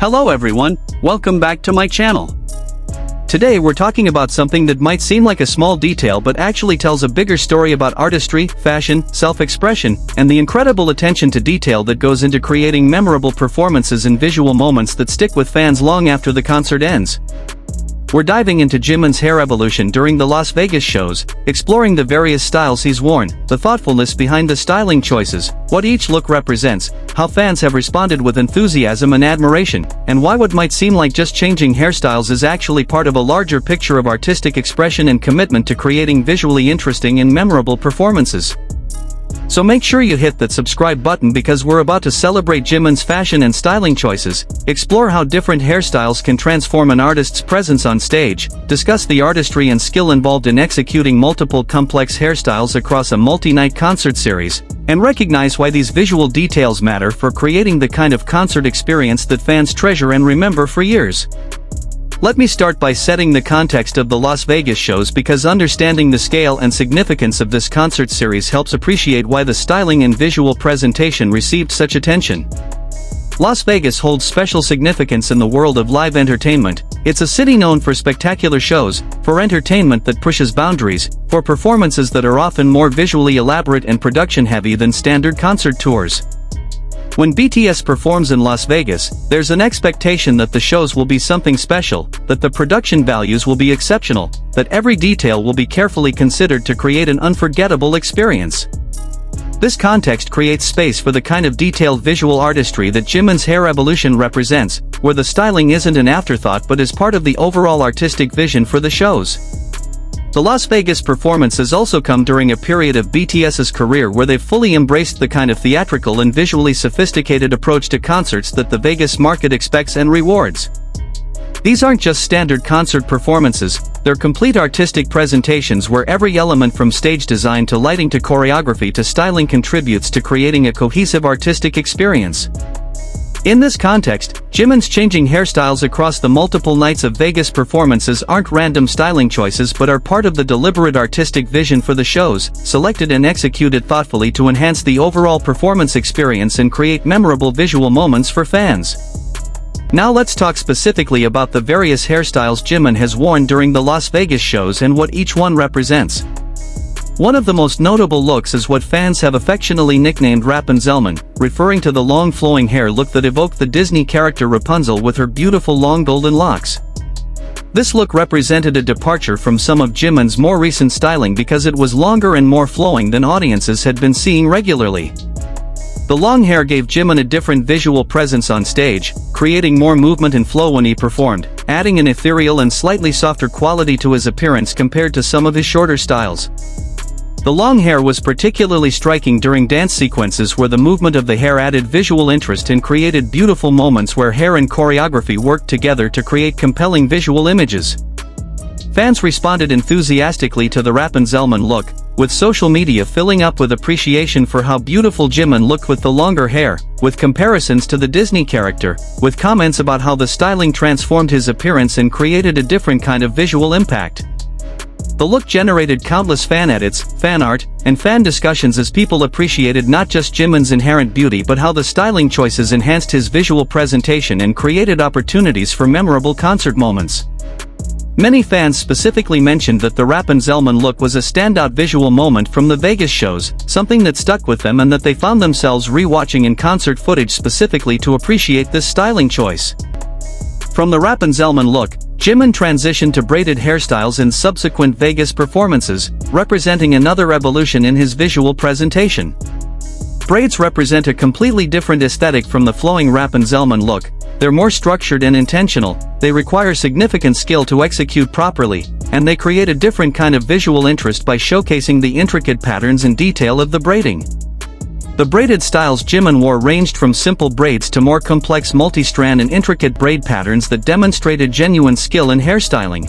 Hello everyone, welcome back to my channel. Today we're talking about something that might seem like a small detail but actually tells a bigger story about artistry, fashion, self-expression, and the incredible attention to detail that goes into creating memorable performances and visual moments that stick with fans long after the concert ends. We're diving into Jimin's hair evolution during the Las Vegas shows, exploring the various styles he's worn, the thoughtfulness behind the styling choices, what each look represents, how fans have responded with enthusiasm and admiration, and why what might seem like just changing hairstyles is actually part of a larger picture of artistic expression and commitment to creating visually interesting and memorable performances. So make sure you hit that subscribe button because we're about to celebrate Jimin's fashion and styling choices, explore how different hairstyles can transform an artist's presence on stage, discuss the artistry and skill involved in executing multiple complex hairstyles across a multi-night concert series, and recognize why these visual details matter for creating the kind of concert experience that fans treasure and remember for years. Let me start by setting the context of the Las Vegas shows because understanding the scale and significance of this concert series helps appreciate why the styling and visual presentation received such attention. Las Vegas holds special significance in the world of live entertainment. It's a city known for spectacular shows, for entertainment that pushes boundaries, for performances that are often more visually elaborate and production-heavy than standard concert tours. When BTS performs in Las Vegas, there's an expectation that the shows will be something special, that the production values will be exceptional, that every detail will be carefully considered to create an unforgettable experience. This context creates space for the kind of detailed visual artistry that Jimin's hair evolution represents, where the styling isn't an afterthought but is part of the overall artistic vision for the shows. The Las Vegas performances also come during a period of BTS's career where they've fully embraced the kind of theatrical and visually sophisticated approach to concerts that the Vegas market expects and rewards. These aren't just standard concert performances, they're complete artistic presentations where every element from stage design to lighting to choreography to styling contributes to creating a cohesive artistic experience. In this context, Jimin's changing hairstyles across the multiple nights of Vegas performances aren't random styling choices but are part of the deliberate artistic vision for the shows, selected and executed thoughtfully to enhance the overall performance experience and create memorable visual moments for fans. Now let's talk specifically about the various hairstyles Jimin has worn during the Las Vegas shows and what each one represents. One of the most notable looks is what fans have affectionately nicknamed Rapunzelmin, referring to the long flowing hair look that evoked the Disney character Rapunzel with her beautiful long golden locks. This look represented a departure from some of Jimin's more recent styling because it was longer and more flowing than audiences had been seeing regularly. The long hair gave Jimin a different visual presence on stage, creating more movement and flow when he performed, adding an ethereal and slightly softer quality to his appearance compared to some of his shorter styles. The long hair was particularly striking during dance sequences where the movement of the hair added visual interest and created beautiful moments where hair and choreography worked together to create compelling visual images. Fans responded enthusiastically to the Rapunzelmin look, with social media filling up with appreciation for how beautiful Jimin looked with the longer hair, with comparisons to the Disney character, with comments about how the styling transformed his appearance and created a different kind of visual impact. The look generated countless fan edits, fan art, and fan discussions as people appreciated not just Jimin's inherent beauty but how the styling choices enhanced his visual presentation and created opportunities for memorable concert moments. Many fans specifically mentioned that the Rapunzelmin look was a standout visual moment from the Vegas shows, something that stuck with them and that they found themselves re-watching in concert footage specifically to appreciate this styling choice. From the Rapunzelmin look, Jimin transitioned to braided hairstyles in subsequent Vegas performances, representing another evolution in his visual presentation. Braids represent a completely different aesthetic from the flowing Rapunzelmin look. They're more structured and intentional, they require significant skill to execute properly, and they create a different kind of visual interest by showcasing the intricate patterns and detail of the braiding. The braided styles Jimin wore ranged from simple braids to more complex multi-strand and intricate braid patterns that demonstrated genuine skill in hairstyling.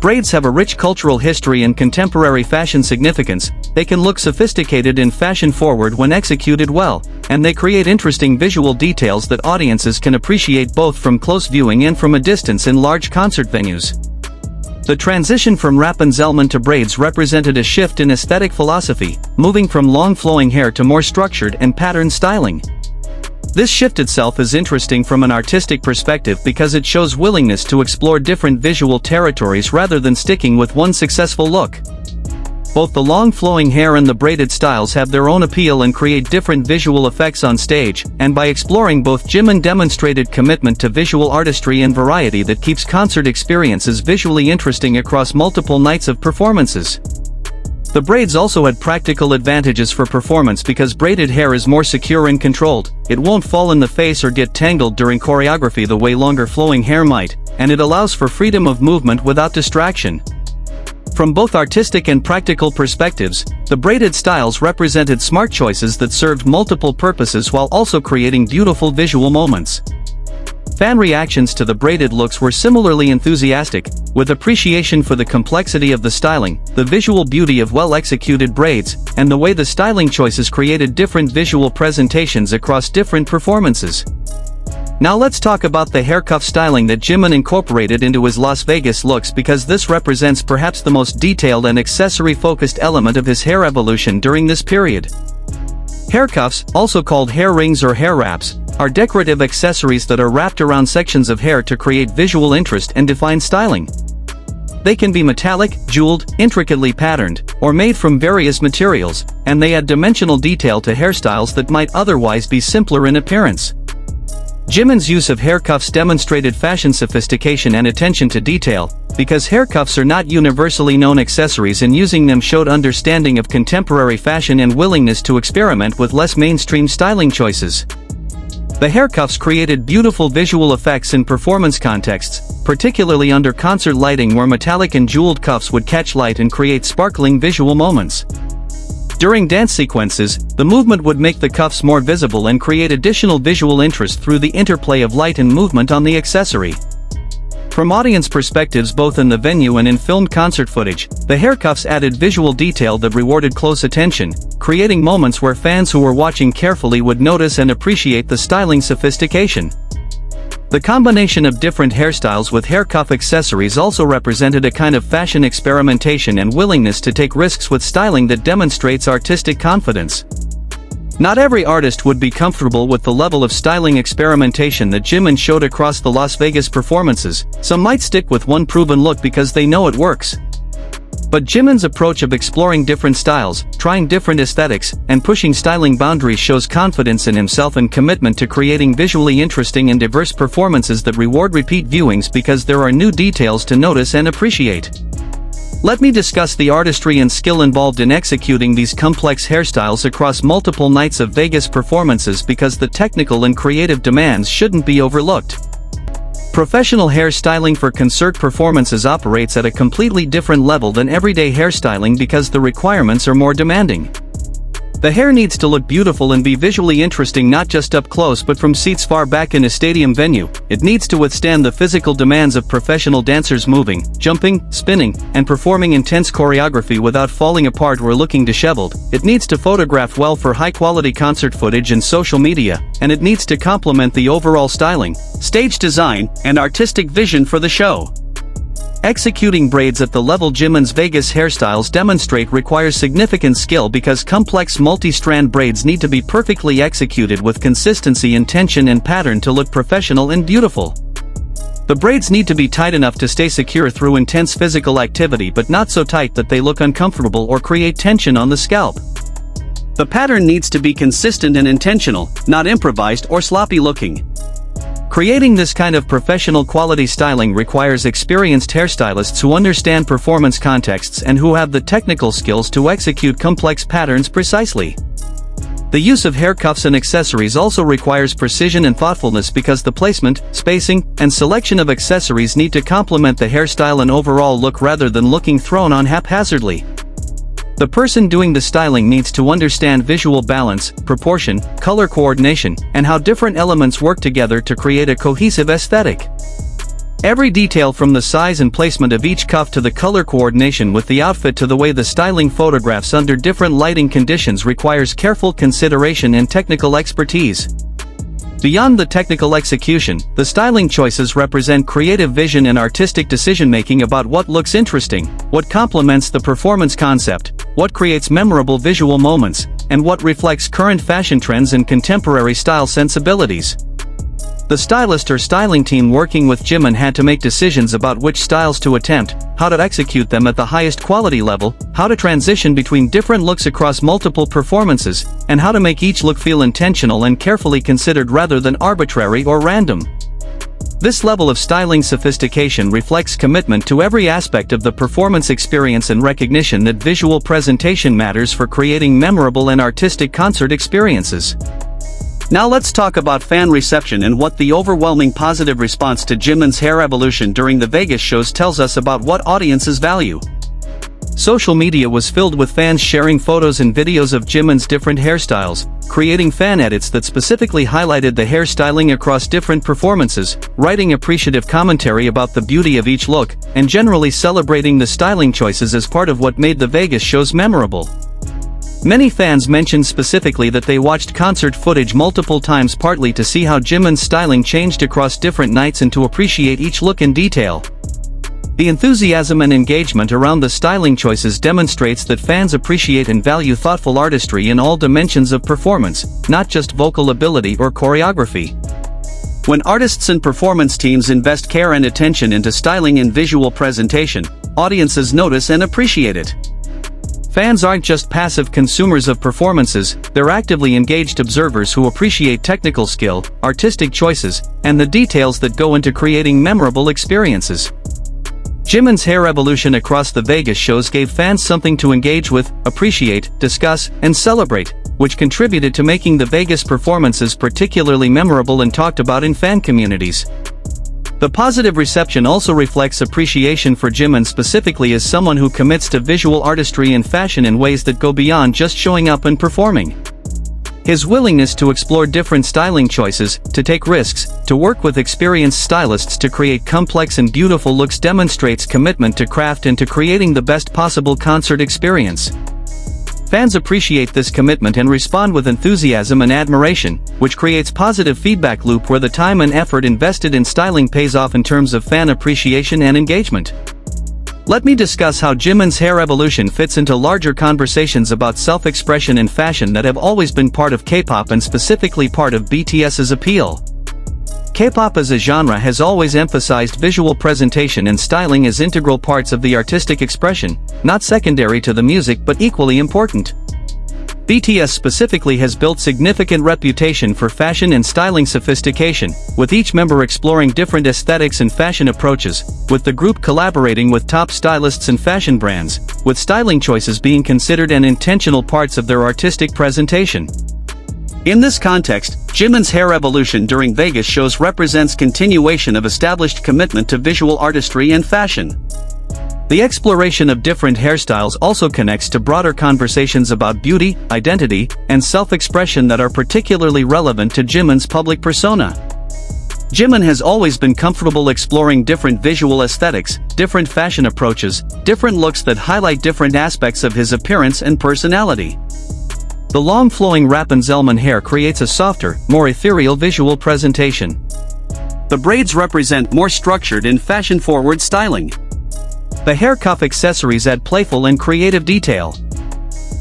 Braids have a rich cultural history and contemporary fashion significance. They can look sophisticated and fashion-forward when executed well, and they create interesting visual details that audiences can appreciate both from close viewing and from a distance in large concert venues. The transition from Rapunzelmin to braids represented a shift in aesthetic philosophy, moving from long flowing hair to more structured and patterned styling. This shift itself is interesting from an artistic perspective because it shows willingness to explore different visual territories rather than sticking with one successful look. Both the long flowing hair and the braided styles have their own appeal and create different visual effects on stage, and by exploring both, Jimin demonstrated commitment to visual artistry and variety that keeps concert experiences visually interesting across multiple nights of performances. The braids also had practical advantages for performance because braided hair is more secure and controlled, it won't fall in the face or get tangled during choreography the way longer flowing hair might, and it allows for freedom of movement without distraction. From both artistic and practical perspectives, the braided styles represented smart choices that served multiple purposes while also creating beautiful visual moments. Fan reactions to the braided looks were similarly enthusiastic, with appreciation for the complexity of the styling, the visual beauty of well-executed braids, and the way the styling choices created different visual presentations across different performances. Now let's talk about the hair cuff styling that Jimin incorporated into his Las Vegas looks because this represents perhaps the most detailed and accessory-focused element of his hair evolution during this period. Hair cuffs, also called hair rings or hair wraps, are decorative accessories that are wrapped around sections of hair to create visual interest and define styling. They can be metallic, jeweled, intricately patterned, or made from various materials, and they add dimensional detail to hairstyles that might otherwise be simpler in appearance. Jimin's use of hair cuffs demonstrated fashion sophistication and attention to detail, because hair cuffs are not universally known accessories, and using them showed understanding of contemporary fashion and willingness to experiment with less mainstream styling choices. The hair cuffs created beautiful visual effects in performance contexts, particularly under concert lighting where metallic and jeweled cuffs would catch light and create sparkling visual moments. During dance sequences, the movement would make the cuffs more visible and create additional visual interest through the interplay of light and movement on the accessory. From audience perspectives both in the venue and in filmed concert footage, the hair cuffs added visual detail that rewarded close attention, creating moments where fans who were watching carefully would notice and appreciate the styling sophistication. The combination of different hairstyles with hair cuff accessories also represented a kind of fashion experimentation and willingness to take risks with styling that demonstrates artistic confidence. Not every artist would be comfortable with the level of styling experimentation that Jimin showed across the Las Vegas performances. Some might stick with one proven look because they know it works. But Jimin's approach of exploring different styles, trying different aesthetics, and pushing styling boundaries shows confidence in himself and commitment to creating visually interesting and diverse performances that reward repeat viewings because there are new details to notice and appreciate. Let me discuss the artistry and skill involved in executing these complex hairstyles across multiple nights of Vegas performances because the technical and creative demands shouldn't be overlooked. Professional hair styling for concert performances operates at a completely different level than everyday hairstyling because the requirements are more demanding. The hair needs to look beautiful and be visually interesting not just up close but from seats far back in a stadium venue. It needs to withstand the physical demands of professional dancers moving, jumping, spinning, and performing intense choreography without falling apart or looking disheveled. It needs to photograph well for high-quality concert footage and social media, and it needs to complement the overall styling, stage design, and artistic vision for the show. Executing braids at the level Jimin's Vegas hairstyles demonstrate requires significant skill because complex multi-strand braids need to be perfectly executed with consistency, intention, and pattern to look professional and beautiful. The braids need to be tight enough to stay secure through intense physical activity but not so tight that they look uncomfortable or create tension on the scalp. The pattern needs to be consistent and intentional, not improvised or sloppy looking. Creating this kind of professional quality styling requires experienced hairstylists who understand performance contexts and who have the technical skills to execute complex patterns precisely. The use of hair cuffs and accessories also requires precision and thoughtfulness because the placement, spacing, and selection of accessories need to complement the hairstyle and overall look rather than looking thrown on haphazardly. The person doing the styling needs to understand visual balance, proportion, color coordination, and how different elements work together to create a cohesive aesthetic. Every detail from the size and placement of each cuff to the color coordination with the outfit to the way the styling photographs under different lighting conditions requires careful consideration and technical expertise. Beyond the technical execution, the styling choices represent creative vision and artistic decision-making about what looks interesting, what complements the performance concept, what creates memorable visual moments, and what reflects current fashion trends and contemporary style sensibilities. The stylist or styling team working with Jimin had to make decisions about which styles to attempt, how to execute them at the highest quality level, how to transition between different looks across multiple performances, and how to make each look feel intentional and carefully considered rather than arbitrary or random. This level of styling sophistication reflects commitment to every aspect of the performance experience and recognition that visual presentation matters for creating memorable and artistic concert experiences. Now let's talk about fan reception and what the overwhelming positive response to Jimin's hair evolution during the Vegas shows tells us about what audiences value. Social media was filled with fans sharing photos and videos of Jimin's different hairstyles, creating fan edits that specifically highlighted the hairstyling across different performances, writing appreciative commentary about the beauty of each look, and generally celebrating the styling choices as part of what made the Vegas shows memorable. Many fans mentioned specifically that they watched concert footage multiple times partly to see how Jimin's styling changed across different nights and to appreciate each look in detail. The enthusiasm and engagement around the styling choices demonstrates that fans appreciate and value thoughtful artistry in all dimensions of performance, not just vocal ability or choreography. When artists and performance teams invest care and attention into styling and visual presentation, audiences notice and appreciate it. Fans aren't just passive consumers of performances, they're actively engaged observers who appreciate technical skill, artistic choices, and the details that go into creating memorable experiences. Jimin's hair evolution across the Vegas shows gave fans something to engage with, appreciate, discuss, and celebrate, which contributed to making the Vegas performances particularly memorable and talked about in fan communities. The positive reception also reflects appreciation for Jimin specifically as someone who commits to visual artistry and fashion in ways that go beyond just showing up and performing. His willingness to explore different styling choices, to take risks, to work with experienced stylists to create complex and beautiful looks demonstrates commitment to craft and to creating the best possible concert experience. Fans appreciate this commitment and respond with enthusiasm and admiration, which creates positive feedback loop where the time and effort invested in styling pays off in terms of fan appreciation and engagement. Let me discuss how Jimin's hair evolution fits into larger conversations about self-expression and fashion that have always been part of K-pop and specifically part of BTS's appeal. K-pop as a genre has always emphasized visual presentation and styling as integral parts of the artistic expression, not secondary to the music but equally important. BTS specifically has built significant reputation for fashion and styling sophistication, with each member exploring different aesthetics and fashion approaches, with the group collaborating with top stylists and fashion brands, with styling choices being considered an intentional parts of their artistic presentation. In this context, Jimin's hair evolution during Vegas shows represents continuation of established commitment to visual artistry and fashion. The exploration of different hairstyles also connects to broader conversations about beauty, identity, and self-expression that are particularly relevant to Jimin's public persona. Jimin has always been comfortable exploring different visual aesthetics, different fashion approaches, different looks that highlight different aspects of his appearance and personality. The long flowing Rapunzelmin hair creates a softer, more ethereal visual presentation. The braids represent more structured and fashion-forward styling. The hair cuff accessories add playful and creative detail.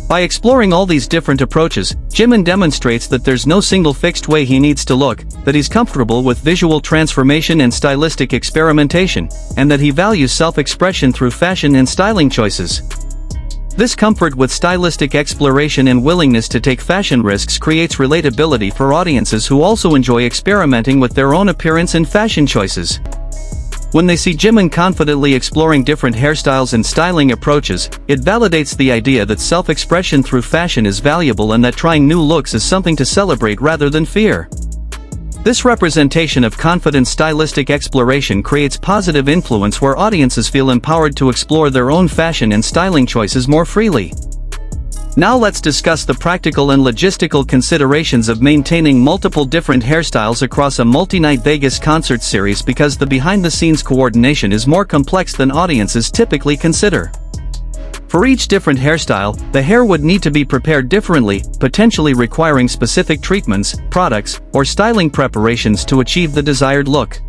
By exploring all these different approaches, Jimin demonstrates that there's no single fixed way he needs to look, that he's comfortable with visual transformation and stylistic experimentation, and that he values self-expression through fashion and styling choices. This comfort with stylistic exploration and willingness to take fashion risks creates relatability for audiences who also enjoy experimenting with their own appearance and fashion choices. When they see Jimin confidently exploring different hairstyles and styling approaches, it validates the idea that self-expression through fashion is valuable and that trying new looks is something to celebrate rather than fear. This representation of confident stylistic exploration creates positive influence where audiences feel empowered to explore their own fashion and styling choices more freely. Now let's discuss the practical and logistical considerations of maintaining multiple different hairstyles across a multi-night Vegas concert series because the behind-the-scenes coordination is more complex than audiences typically consider. For each different hairstyle, the hair would need to be prepared differently, potentially requiring specific treatments, products, or styling preparations to achieve the desired look.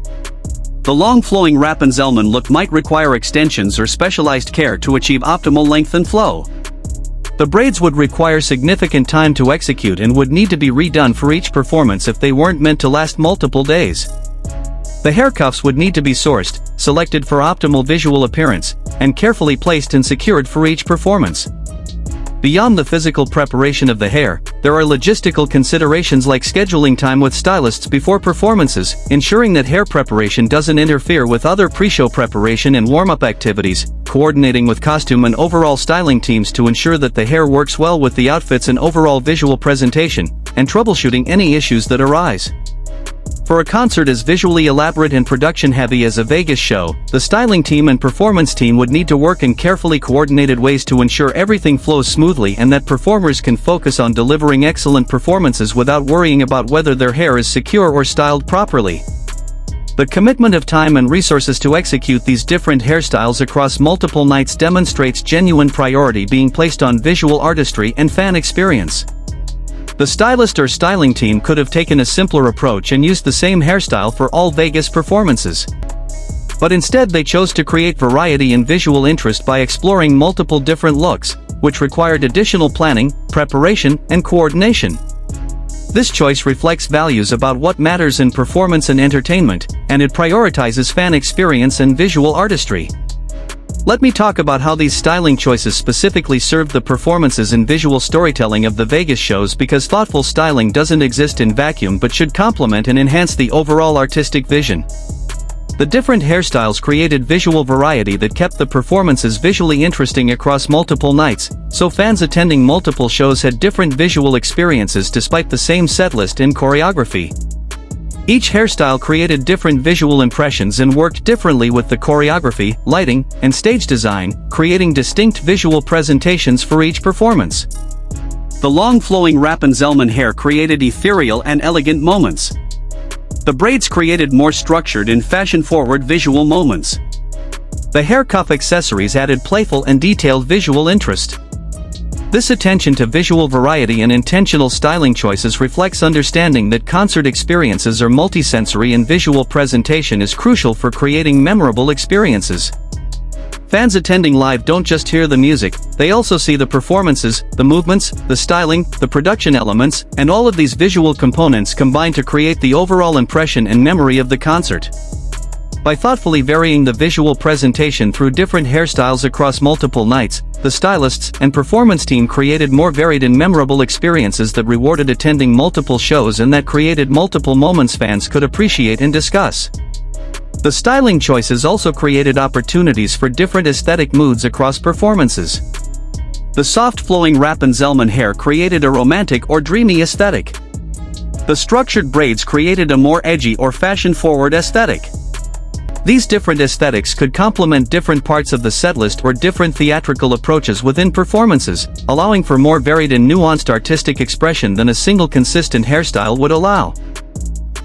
The long flowing Rapunzelmin look might require extensions or specialized care to achieve optimal length and flow. The braids would require significant time to execute and would need to be redone for each performance if they weren't meant to last multiple days. The hair cuffs would need to be sourced, selected for optimal visual appearance, and carefully placed and secured for each performance. Beyond the physical preparation of the hair, there are logistical considerations like scheduling time with stylists before performances, ensuring that hair preparation doesn't interfere with other pre-show preparation and warm-up activities, coordinating with costume and overall styling teams to ensure that the hair works well with the outfits and overall visual presentation, and troubleshooting any issues that arise. For a concert as visually elaborate and production-heavy as a Vegas show, the styling team and performance team would need to work in carefully coordinated ways to ensure everything flows smoothly and that performers can focus on delivering excellent performances without worrying about whether their hair is secure or styled properly. The commitment of time and resources to execute these different hairstyles across multiple nights demonstrates genuine priority being placed on visual artistry and fan experience. The stylist or styling team could have taken a simpler approach and used the same hairstyle for all Vegas performances. But instead they chose to create variety and visual interest by exploring multiple different looks, which required additional planning, preparation, and coordination. This choice reflects values about what matters in performance and entertainment, and it prioritizes fan experience and visual artistry. Let me talk about how these styling choices specifically served the performances and visual storytelling of the Vegas shows, because thoughtful styling doesn't exist in vacuum but should complement and enhance the overall artistic vision. The different hairstyles created visual variety that kept the performances visually interesting across multiple nights, so fans attending multiple shows had different visual experiences despite the same setlist and choreography. Each hairstyle created different visual impressions and worked differently with the choreography, lighting, and stage design, creating distinct visual presentations for each performance. The long flowing Rapunzelmin hair created ethereal and elegant moments. The braids created more structured and fashion-forward visual moments. The hair cuff accessories added playful and detailed visual interest. This attention to visual variety and intentional styling choices reflects understanding that concert experiences are multisensory and visual presentation is crucial for creating memorable experiences. Fans attending live don't just hear the music, they also see the performances, the movements, the styling, the production elements, and all of these visual components combine to create the overall impression and memory of the concert. By thoughtfully varying the visual presentation through different hairstyles across multiple nights, the stylists and performance team created more varied and memorable experiences that rewarded attending multiple shows and that created multiple moments fans could appreciate and discuss. The styling choices also created opportunities for different aesthetic moods across performances. The soft flowing Rapunzelmin hair created a romantic or dreamy aesthetic. The structured braids created a more edgy or fashion-forward aesthetic. These different aesthetics could complement different parts of the setlist or different theatrical approaches within performances, allowing for more varied and nuanced artistic expression than a single consistent hairstyle would allow.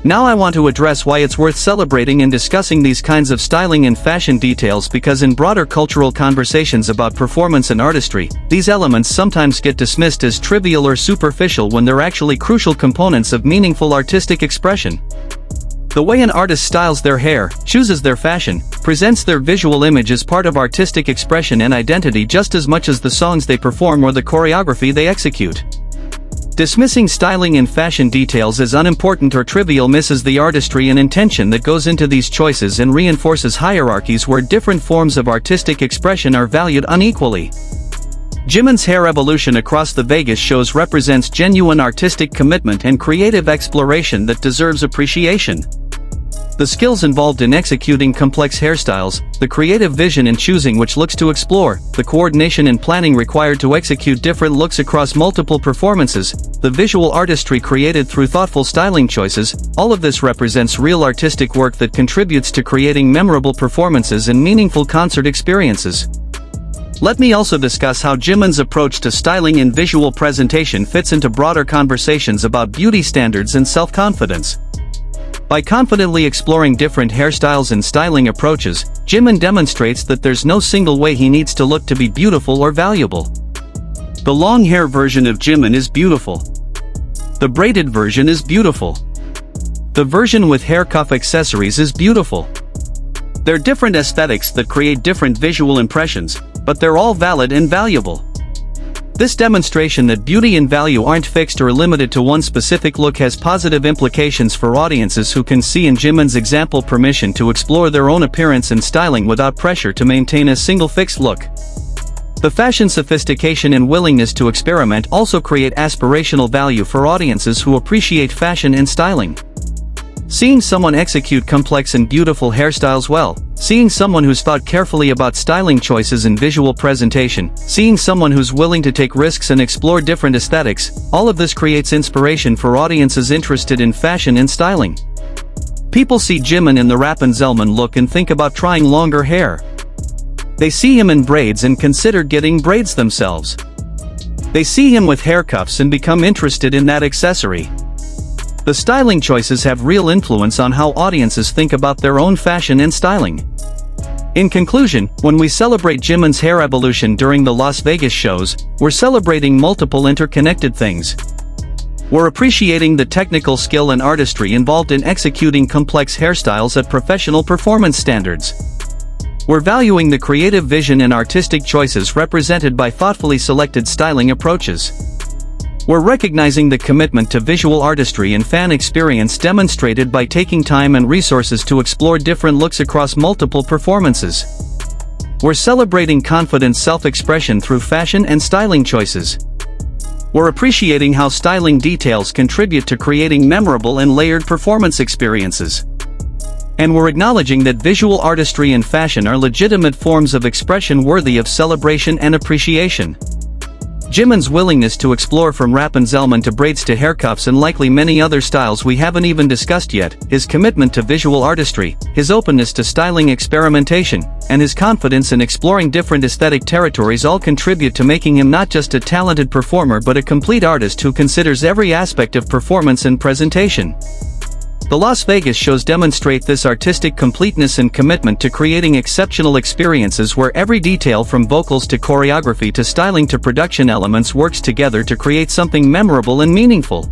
Now I want to address why it's worth celebrating and discussing these kinds of styling and fashion details, because in broader cultural conversations about performance and artistry, these elements sometimes get dismissed as trivial or superficial when they're actually crucial components of meaningful artistic expression. The way an artist styles their hair, chooses their fashion, presents their visual image as part of artistic expression and identity just as much as the songs they perform or the choreography they execute. Dismissing styling and fashion details as unimportant or trivial misses the artistry and intention that goes into these choices and reinforces hierarchies where different forms of artistic expression are valued unequally. Jimin's hair evolution across the Vegas shows represents genuine artistic commitment and creative exploration that deserves appreciation. The skills involved in executing complex hairstyles, the creative vision in choosing which looks to explore, the coordination and planning required to execute different looks across multiple performances, the visual artistry created through thoughtful styling choices, all of this represents real artistic work that contributes to creating memorable performances and meaningful concert experiences. Let me also discuss how Jimin's approach to styling and visual presentation fits into broader conversations about beauty standards and self-confidence. By confidently exploring different hairstyles and styling approaches, Jimin demonstrates that there's no single way he needs to look to be beautiful or valuable. The long hair version of Jimin is beautiful. The braided version is beautiful. The version with hair cuff accessories is beautiful. They're different aesthetics that create different visual impressions, but they're all valid and valuable. This demonstration that beauty and value aren't fixed or limited to one specific look has positive implications for audiences who can see in Jimin's example permission to explore their own appearance and styling without pressure to maintain a single fixed look. The fashion sophistication and willingness to experiment also create aspirational value for audiences who appreciate fashion and styling. Seeing someone execute complex and beautiful hairstyles well, seeing someone who's thought carefully about styling choices and visual presentation, seeing someone who's willing to take risks and explore different aesthetics, all of this creates inspiration for audiences interested in fashion and styling. People see Jimin in the Rapunzelmin look and think about trying longer hair. They see him in braids and consider getting braids themselves. They see him with hair cuffs and become interested in that accessory. The styling choices have real influence on how audiences think about their own fashion and styling. In conclusion, when we celebrate Jimin's hair evolution during the Las Vegas shows, we're celebrating multiple interconnected things. We're appreciating the technical skill and artistry involved in executing complex hairstyles at professional performance standards. We're valuing the creative vision and artistic choices represented by thoughtfully selected styling approaches. We're recognizing the commitment to visual artistry and fan experience demonstrated by taking time and resources to explore different looks across multiple performances. We're celebrating confident self-expression through fashion and styling choices. We're appreciating how styling details contribute to creating memorable and layered performance experiences. And we're acknowledging that visual artistry and fashion are legitimate forms of expression worthy of celebration and appreciation. Jimin's willingness to explore from Rapunzelmin to braids to haircuffs and likely many other styles we haven't even discussed yet, his commitment to visual artistry, his openness to styling experimentation, and his confidence in exploring different aesthetic territories all contribute to making him not just a talented performer but a complete artist who considers every aspect of performance and presentation. The Las Vegas shows demonstrate this artistic completeness and commitment to creating exceptional experiences where every detail from vocals to choreography to styling to production elements works together to create something memorable and meaningful.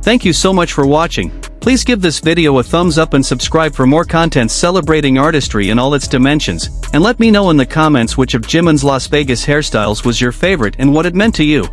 Thank you so much for watching. Please give this video a thumbs up and subscribe for more content celebrating artistry in all its dimensions, and let me know in the comments which of Jimin's Las Vegas hairstyles was your favorite and what it meant to you.